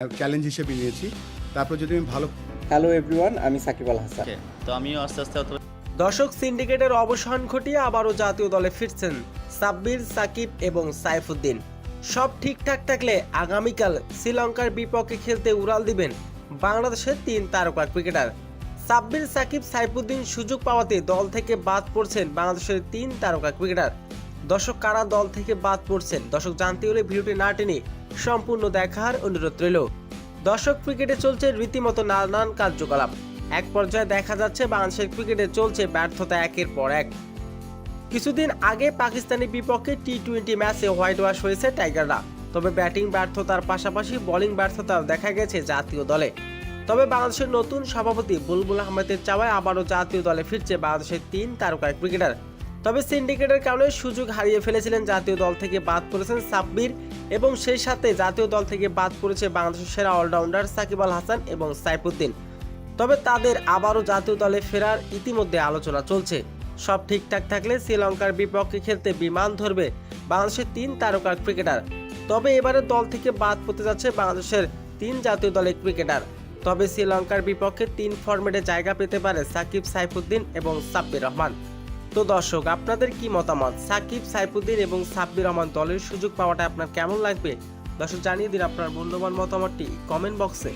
Challenge হিসেবে নিয়েছি। তারপর যদি আমি ভালো হ্যালো এভরিওয়ান, আমি সাকিব আল হাসান। তো আমিও আস্তে আস্তে দর্শক, সিন্ডিকেটের অবসান ঘটিয়ে আবারও জাতীয় দলে ফিরছেন সাব্বির, সাকিব এবং সাইফুদ্দিন। সব ঠিকঠাক থাকলে আগামীকাল শ্রীলঙ্কার বিপক্ষে খেলতে উড়াল দিবেন বাংলাদেশের 3 তারকা ক্রিকেটার। সাব্বির, সাকিব, সাইফুদ্দিন সুযোগ পাওয়াতে দল থেকে বাদ পড়ছেন বাংলাদেশের 3 তারকা ক্রিকেটার। দর্শক, কারা দল থেকে বাদ পড়ছেন দর্শক জানতে হলে ভিডিওটি না টেনে সম্পূর্ণ দেখার অনুরোধ রইল। দর্শক, ক্রিকেটে চলছে রীতিমতো নানান কার্যকলাপ। এক পর্যায়ে দেখা যাচ্ছে বাংলাদেশের ক্রিকেটে চলছে ব্যর্থতা একের পর এক। কিছুদিন আগে পাকিস্তানের বিপক্ষে টি-20 ম্যাচে হোয়াইট ওয়াশ হয়েছে টাইগাররা। তবে ব্যাটিং ব্যর্থতার পাশাপাশি বোলিং ব্যর্থতাও দেখা গেছে জাতীয় দলে। তবে বাংলাদেশের নতুন সভাপতি বুলবুল আহমেদের চাওয়ায় আবারও জাতীয় দলে ফিরছে বাংলাদেশের 3 তারকা ক্রিকেটার। তবে সিন্ডিকেটের কারণে সুযোগ হারিয়ে ফেলেছিলেন, জাতীয় দল থেকে বাদ পড়েছেন সাব্বির এবং সেই সাথে জাতীয় দল থেকে বাদ পড়েছে বাংলাদেশের সেরা অলরাউন্ডার সাকিব আল হাসান এবং সাইফুদ্দিন। তবে তাদের আবারও জাতীয় দলে ফেরার ইতিমধ্যে আলোচনা চলছে। সব ঠিকঠাক থাকলে শ্রীলঙ্কার বিপক্ষে খেলতে বিমান ধরবে বাংলাদেশের 3 তারকা ক্রিকেটার। তবে এবারে দল থেকে বাদ পড়তে যাচ্ছে বাংলাদেশের 3 জাতীয় দলের ক্রিকেটার। তবে শ্রীলঙ্কার বিপক্ষে 3 ফরম্যাটে জায়গা পেতে পারে সাকিব, সাইফুদ্দিন এবং সাব্বির রহমান। তো দর্শক, আপনাদের কি মতামত? সাকিব, সাইফুদ্দিন এবং সাব্বির রহমান দলের সুযোগ পাওয়াটা আপনার কেমন লাগবে? দর্শক, জানিয়ে দিন আপনার মূল্যবান মতামতটি কমেন্ট বক্সে।